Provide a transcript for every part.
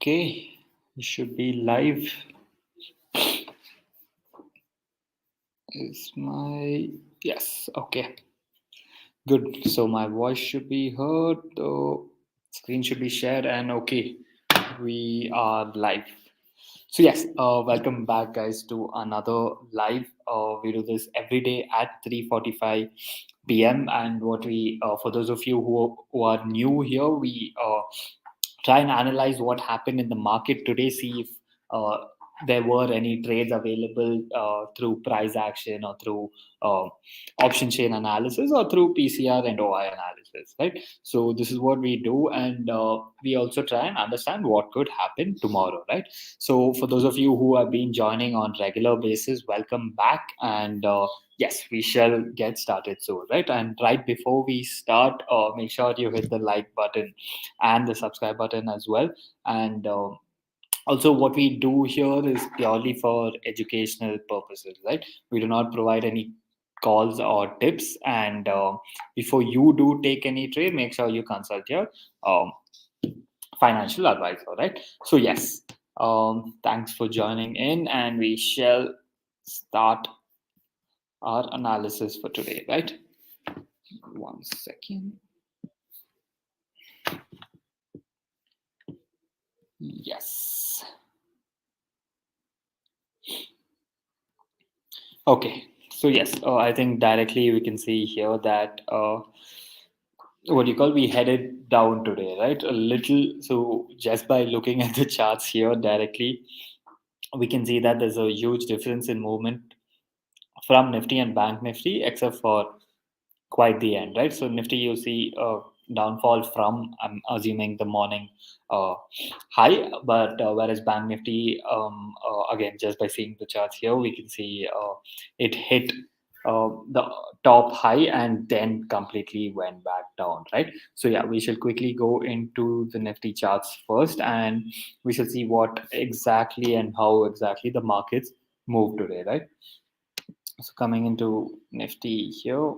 Okay, we should be live. Yes, okay. Good. So my voice should be heard, the screen should be shared, and okay, we are live. So yes, welcome back, guys, to another live. We do this every day at 3:45 p.m. And what for those of you who are new here, we try and analyze what happened in the market today, see if uh, there were any trades available through price action or through uh, option chain analysis or through PCR and OI analysis, right? So this is what we do, and we also try and understand what could happen tomorrow, right? So for those of you who have been joining on regular basis, welcome back, and yes, we shall get started soon, right? And right before we start, make sure you hit the like button and the subscribe button as well. And also, what we do here is purely for educational purposes, right? We do not provide any calls or tips. And before you do take any trade, make sure you consult your um, financial advisor, right? So, yes, thanks for joining in, and we shall start our analysis for today, right? 1 second. Yes. Okay. So yes, I think directly we can see here that what do you call, we headed down today, right? A little. So just by looking at the charts here directly, we can see that there's a huge difference in movement from Nifty and Bank Nifty, except for quite the end, right? So Nifty, you see a downfall from, I'm assuming, the morning uh, high, but whereas Bank Nifty, again, just by seeing the charts here, we can see it hit the top high and then completely went back down, right? So yeah, we shall quickly go into the Nifty charts first, and we shall see what exactly and how exactly the markets move today, right? So coming into Nifty here,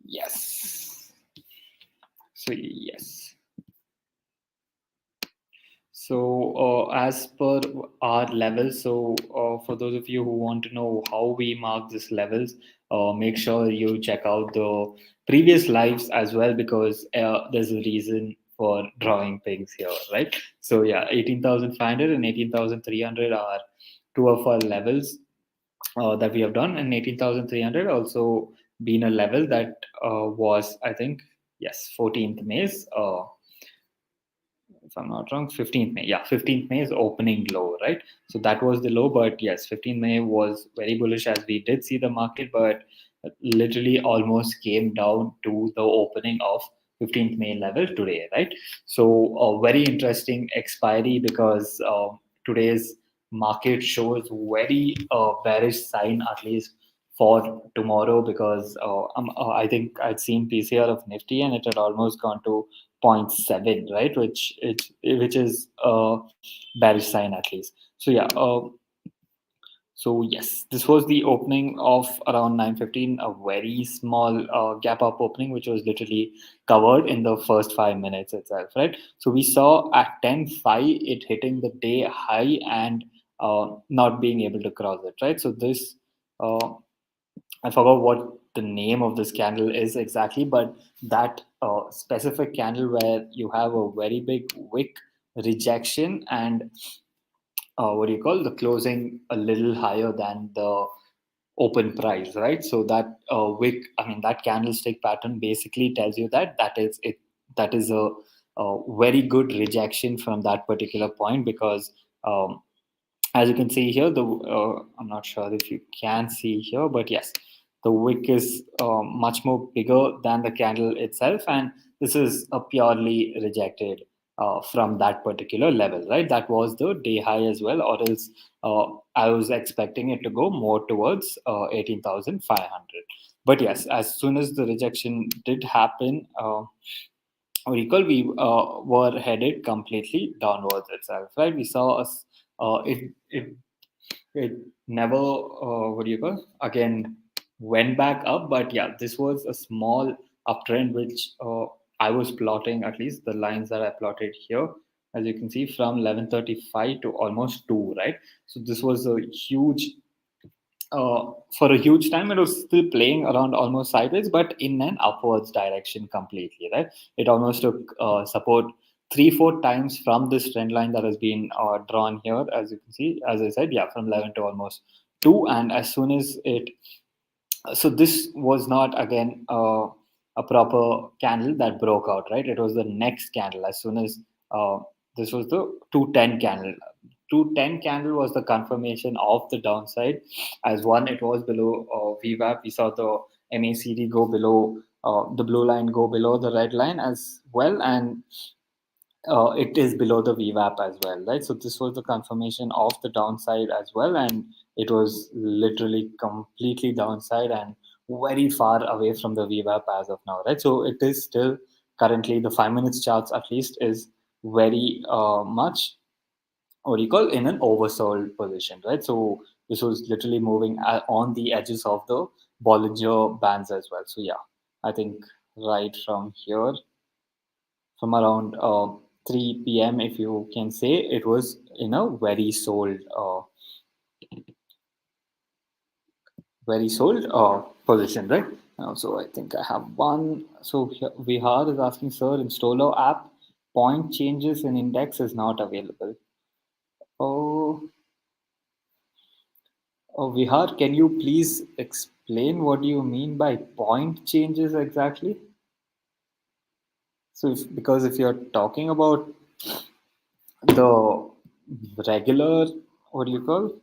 yes. So yes. So as per our levels, so for those of you who want to know how we mark these levels, make sure you check out the previous lives as well, because there's a reason for drawing things here, right? So yeah, 18,500 and 18,300 are two of our levels that we have done, and 18,300 also been a level that was, I think, yes, 14th May's. If I'm not wrong, 15th May. Yeah, 15th May is opening low, right? So that was the low, but yes, 15th May was very bullish as we did see the market, but literally almost came down to the opening of 15th May level today, right? So a very interesting expiry, because today's market shows very bearish sign, at least for tomorrow, because I think I'd seen PCR of Nifty and it had almost gone to zero point 0.7, right? Which is a bearish sign at least. So yeah, so yes, this was the opening of around 9:15, a very small gap up opening, which was literally covered in the first 5 minutes itself, right? So we saw at 10:05 it hitting the day high and not being able to cross it, right? So this uh, I forgot what the name of this candle is exactly, but that specific candle where you have a very big wick rejection and what do you call, the closing a little higher than the open price, right? So that wick, I mean, that candlestick pattern basically tells you that that is it. That is a very good rejection from that particular point, because as you can see here, the I'm not sure if you can see here, but yes, the wick is much more bigger than the candle itself, and this is a purely rejected from that particular level, right? That was the day high as well, or else I was expecting it to go more towards 18,500. But yes, as soon as the rejection did happen, recall we were headed completely downwards itself, right? We saw us it never what do you call, again, went back up, but yeah, this was a small uptrend which I was plotting, at least the lines that I plotted here, as you can see, from 11:35 to almost 2, right? So this was a huge, for a huge time, it was still playing around almost sideways, but in an upwards direction completely, right? It almost took support 3-4 times from this trend line that has been drawn here, as you can see, as I said, yeah, from 11 to almost 2. And as soon as it, so this was not again a proper candle that broke out, right? It was the next candle. As soon as uh, this was the 210 candle. 210 candle was the confirmation of the downside. As one, it was below VWAP. We saw the MACD go below, the blue line go below the red line as well, and it is below the VWAP as well, right? So this was the confirmation of the downside as well, and it was literally completely downside and very far away from the VWAP as of now, right? So it is still currently, the 5 minutes charts at least is very much, what do you call, in an oversold position, right? So this was literally moving on the edges of the Bollinger Bands as well. So yeah, I think right from here, from around 3 p.m., if you can say, it was in a very sold position, right? So I think I have one. So Vihar is asking, sir, in Stolo app, point changes in index is not available. Oh, oh, Vihar, can you please explain what do you mean by point changes exactly? So, because if you're talking about the regular, what do you call,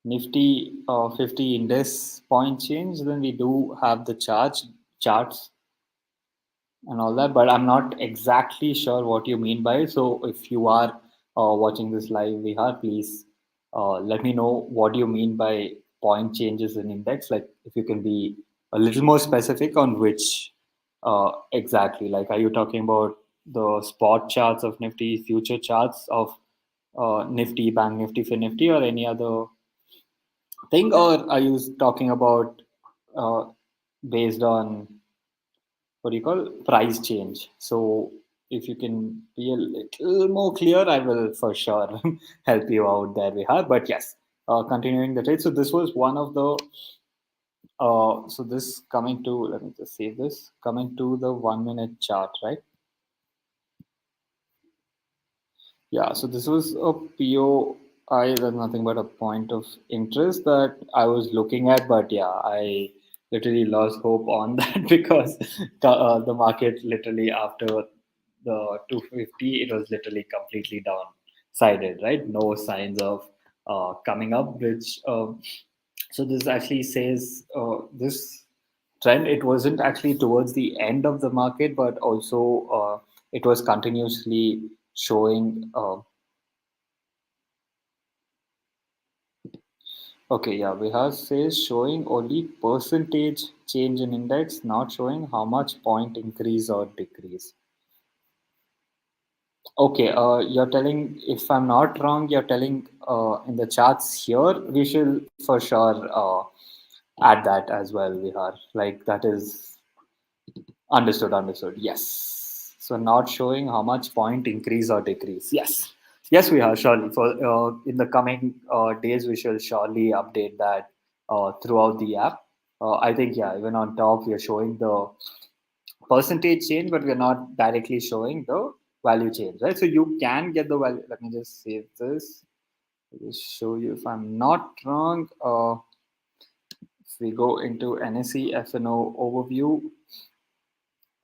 Nifty 50 index point change, then we do have the charts and all that, but I'm not exactly sure what you mean by it. So if you are watching this live, Vihar, please let me know what you mean by point changes in index. Like if you can be a little more specific on which exactly. Like, are you talking about the spot charts of Nifty, future charts of Nifty, Bank Nifty, Fin Nifty, or any other thing, or are you talking about uh, based on, what do you call, price change? So if you can be a little more clear, I will for sure help you out there, Vihar. But yes, continuing the trade. So this was one of the so this coming to, let me just save this, coming to the 1 minute chart, right? Yeah, so this was a POI, that's nothing but a point of interest that I was looking at, but yeah, I literally lost hope on that because the market literally after the 250, it was literally completely down-sided, right? No signs of coming up, which so this actually says this trend, it wasn't actually towards the end of the market, but also it was continuously showing. Okay, yeah, Vihar says showing only percentage change in index, not showing how much point increase or decrease. Okay, you're telling, if I'm not wrong, you're telling in the charts here, we should for sure add that as well, Vihar. Like that is understood, understood. Yes. So not showing how much point increase or decrease. Yes. Yes, we are surely. For in the coming days, we shall surely update that throughout the app. I think, yeah, even on top, we are showing the percentage change, but we're not directly showing the value change, right? So you can get the value. Let me just save this. I'll just show you if I'm not wrong. If we go into NSE FNO overview,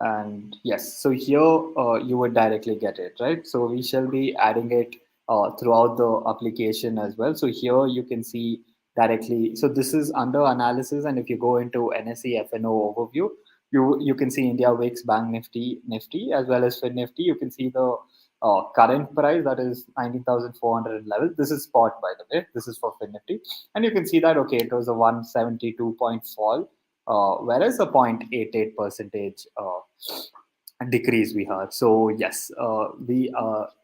and yes, so here you would directly get it, right? So we shall be adding it throughout the application as well. So here you can see directly. So this is under analysis, and if you go into NSE FNO overview, you can see India Wix, Bank Nifty as well as Fin Nifty. You can see the current price, that is 19,411. This is spot, by the way. This is for Fin Nifty, and you can see that okay, it was a 172 point fall, whereas a 0.88 percentage decrease we had. So yes, we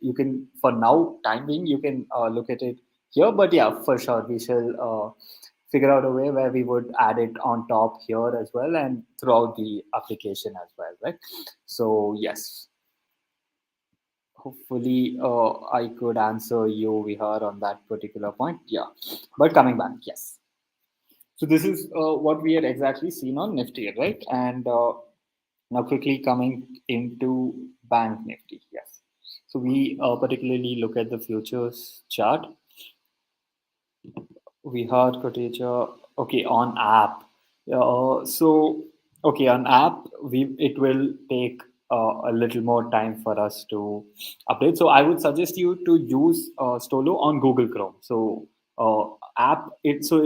you can, for now time being, you can look at it here, but yeah, for sure we shall figure out a way where we would add it on top here as well and throughout the application as well, right? So yes, hopefully I could answer you, Vihar, on that particular point. Yeah, but coming back, yes. So this is what we had exactly seen on Nifty, right? And now quickly coming into Bank Nifty, yes. So we particularly look at the futures chart. We heard Kotecha. Okay, on app. So okay, on app, it will take a little more time for us to update. So I would suggest you to use Stolo on Google Chrome. So app, it's a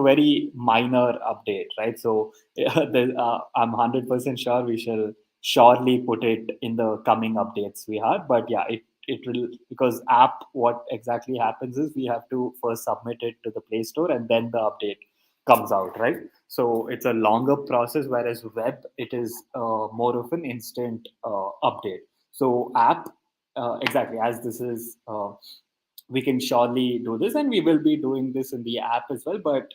very minor update, right? So I'm 100% sure we shall surely put it in the coming updates we have. But yeah, it will, because app, what exactly happens is we have to first submit it to the Play Store and then the update comes out, right? So it's a longer process, whereas web, it is more of an instant update. So app, exactly, as this is we can surely do this, and we will be doing this in the app as well, but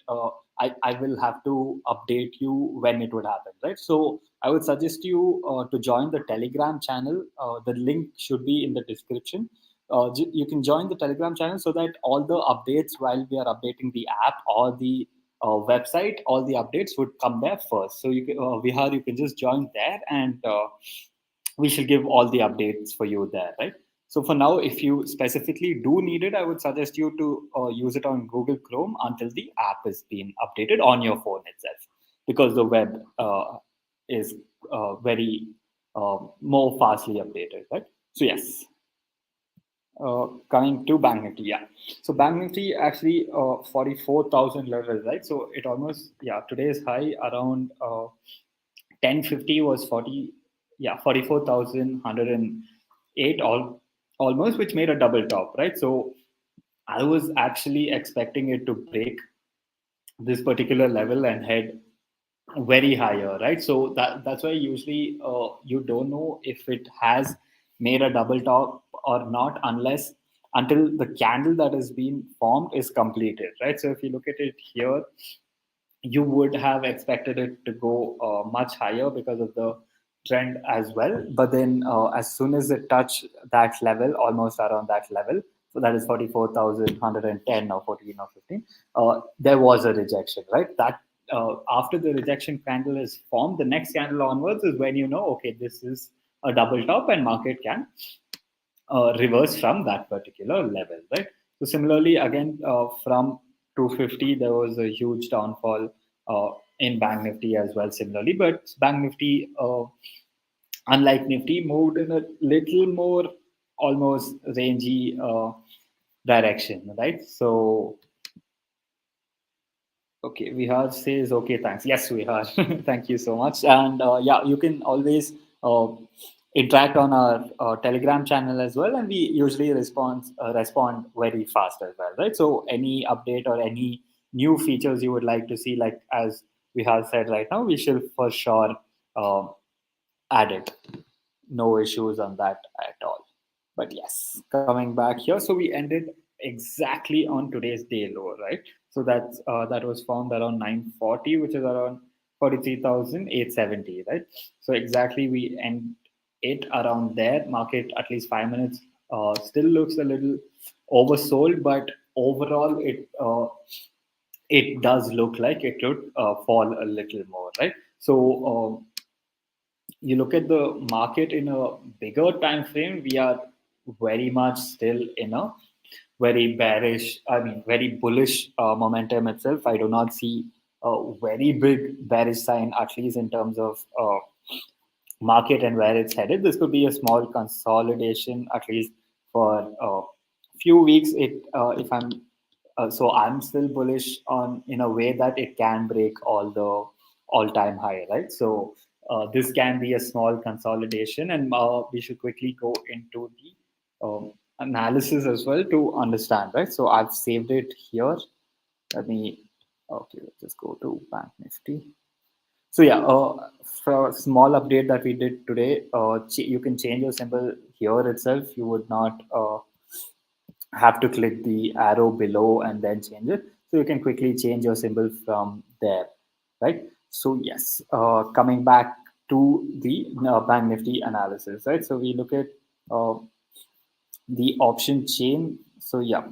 I will have to update you when it would happen, right? So I would suggest you to join the Telegram channel. The link should be in the description. You can join the Telegram channel so that all the updates while we are updating the app or the website, all the updates would come there first. So you can, Vihar, you can just join there, and we shall give all the updates for you there, right? So for now, if you specifically do need it, I would suggest you to use it on Google Chrome until the app is being updated on your phone itself, because the web is very more fastly updated, right? So yes, coming to Bank Nifty, yeah. So Bank Nifty actually 44,000 levels, right? So it almost, yeah, today's high around 1050 was 40, yeah, 44,108 almost, which made a double top, right? So I was actually expecting it to break this particular level and head very higher, right? So that's why usually you don't know if it has made a double top or not until the candle that has been formed is completed, right? So if you look at it here, you would have expected it to go much higher because of the trend as well. But then as soon as it touched that level, almost around that level, so that is 44,110 or 14 or 15, there was a rejection, right? That after the rejection candle is formed, the next candle onwards is when you know, okay, this is a double top and market can reverse from that particular level, right? So similarly, again, from 250, there was a huge downfall in Bank Nifty as well. Similarly, but Bank Nifty, unlike Nifty, moved in a little more almost rangy direction, right? So okay, Vihar says, okay, thanks. Yes, Vihar, thank you so much. And yeah, you can always interact on our Telegram channel as well, and we usually respond very fast as well, right? So any update or any new features you would like to see, like as we have said right now, we shall for sure uh, add it. No issues on that at all. But yes, coming back here, so we ended exactly on today's day low, right? So that was found around 940, which is around 43,870, right? So exactly we end it around there. Market at least 5 minutes still looks a little oversold, but overall it does look like it could fall a little more, right? So you look at the market in a bigger time frame, we are very much still in a very bearish, I mean, very bullish momentum itself. I do not see a very big bearish sign, at least in terms of market and where it's headed. This could be a small consolidation, at least for a few weeks. If I'm so I'm still bullish on, in a way that it can break all the all-time high, right? So this can be a small consolidation, and we should quickly go into the analysis as well to understand, right? So I've saved it here. Let me, okay, let's just go to Bank Nifty. So yeah, for a small update that we did today, you can change your symbol here itself. You would not have to click the arrow below and then change it. So you can quickly change your symbol from there, right? So yes, coming back to the Bank Nifty analysis, right? So we look at uh, the option chain. So yeah,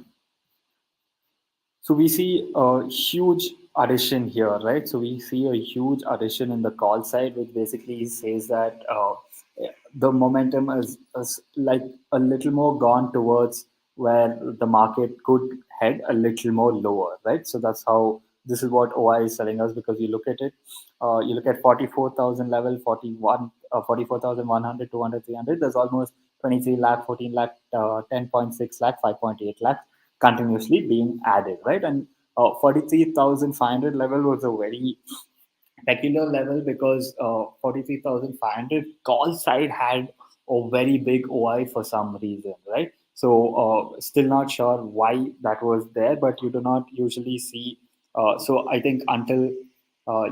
so we see a huge addition here, right? So we see a huge addition in the call side, which basically says that the momentum is like a little more gone towards where the market could head a little more lower, right? So that's how this is what OI is telling us, because you look at it, you look at 44,000 level, 44,100, 200, 300. There's almost 23 lakh, 14 lakh, 10.6 lakh, 5.8 lakh continuously being added, right? And 43,500 level was a very peculiar level, because 43,500 call side had a very big OI for some reason, right? So still not sure why that was there, but you do not usually see. So I think until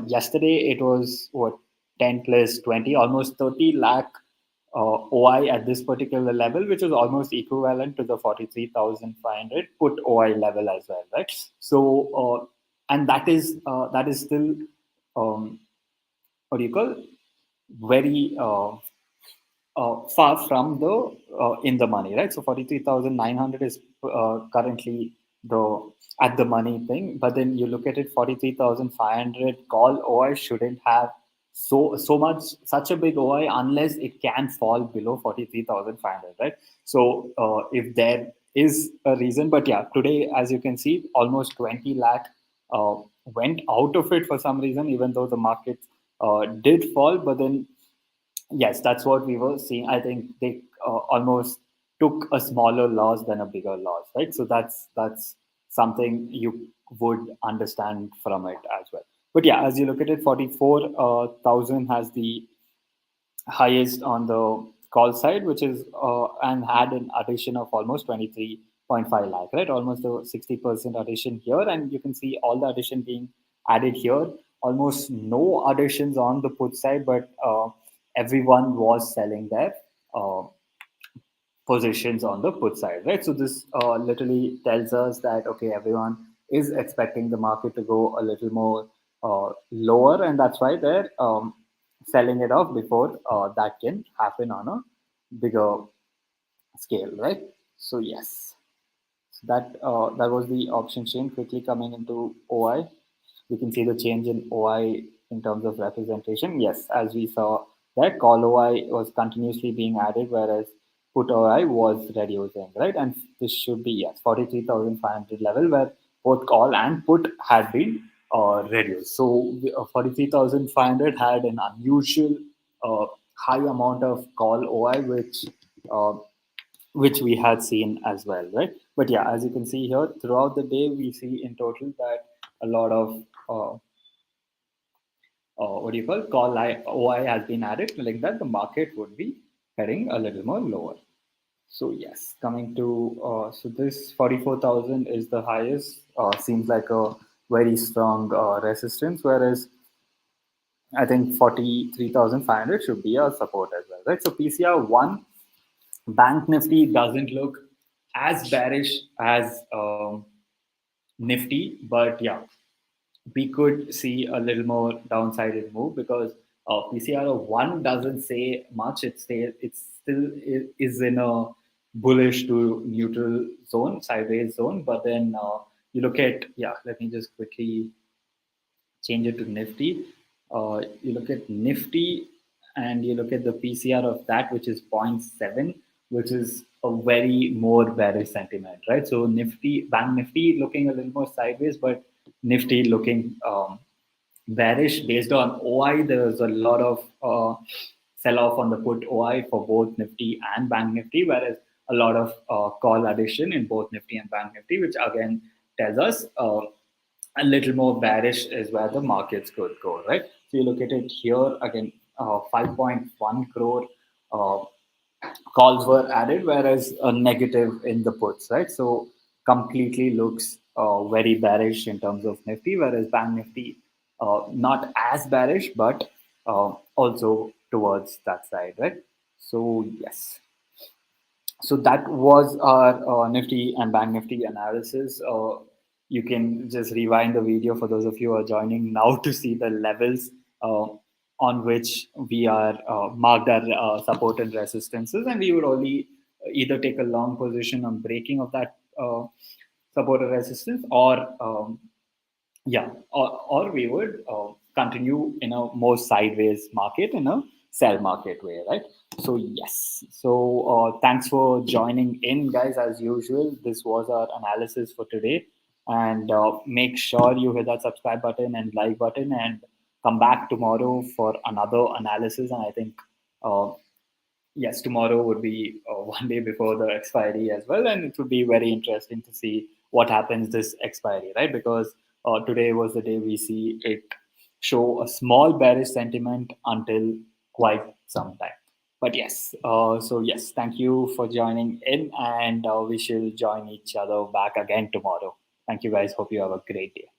yesterday it was what, 10 plus 20, almost 30 lakh OI at this particular level, which is almost equivalent to the 43,500 put OI level as well, right? So, and that is still what do you call, very far from the in the money, right? So 43,900 is currently the at the money thing, but then you look at it, 43,500 call OI shouldn't have so much, such a big OI, unless it can fall below 43,500, right? So if there is a reason, but yeah, today as you can see, almost 20 lakh uh, went out of it for some reason, even though the market did fall, but then yes, that's what we were seeing. I think they almost took a smaller loss than a bigger loss, right? So that's something you would understand from it as well. But yeah, as you look at it, 44,000 has the highest on the call side, which is and had an addition of almost 23.5 lakh, right? Almost a 60% addition here, and you can see all the addition being added here. Almost no additions on the put side, but everyone was selling their positions on the put side, right? So this literally tells us that okay, everyone is expecting the market to go a little more lower, and that's why they're selling it off before that can happen on a bigger scale, right? So yes, so that was the option chain. Quickly coming into OI, we can see the change in OI in terms of representation. Yes, as we saw that call OI was continuously being added, whereas put OI was reducing, right? And this should be, yes, 43,500 level, where both call and put had been reduced. So 43,500 had an unusual high amount of call OI, uh, which we had seen as well, right? But yeah, as you can see here, throughout the day, we see in total that a lot of what do you call OI has been added, like that the market would be heading a little more lower. So yes, coming to so this 44,000 is the highest. Seems like a very strong resistance, whereas I think 43,500 should be a support as well, right? So PCR one, Bank Nifty doesn't look as bearish as Nifty, but yeah, we could see a little more downside move, because PCR one doesn't say much. It's still is in a bullish to neutral zone, sideways zone. But then you look at, yeah, let me just quickly change it to Nifty. You look at Nifty and you look at the PCR of that, which is zero point 0.7, which is a very more bearish sentiment, right? So Nifty, Bank Nifty looking a little more sideways, but Nifty looking bearish based on OI. There's a lot of sell off on the put OI for both Nifty and Bank Nifty, whereas a lot of call addition in both Nifty and Bank Nifty, which again tells us a little more bearish is where the markets could go, right? So you look at it here again, 5.1 crore uh, calls were added, whereas a negative in the puts, right? So completely looks very bearish in terms of Nifty, whereas Bank Nifty not as bearish, but also towards that side, right? So yes, so that was our Nifty and Bank Nifty analysis. you can just rewind the video for those of you who are joining now to see the levels on which we are marked our support and resistances, and we would only either take a long position on breaking of that support or resistance, or we would continue in a more sideways market, in a sell market way, right? So yes, so thanks for joining in, guys. As usual, this was our analysis for today, and make sure you hit that subscribe button and like button, and come back tomorrow for another analysis. And I think yes, tomorrow would be one day before the expiry as well, and it would be very interesting to see what happens this expiry, right? Because today was the day we see it show a small bearish sentiment until quite some time. But yes, so yes, thank you for joining in, and we shall join each other back again tomorrow. Thank you, guys. Hope you have a great day.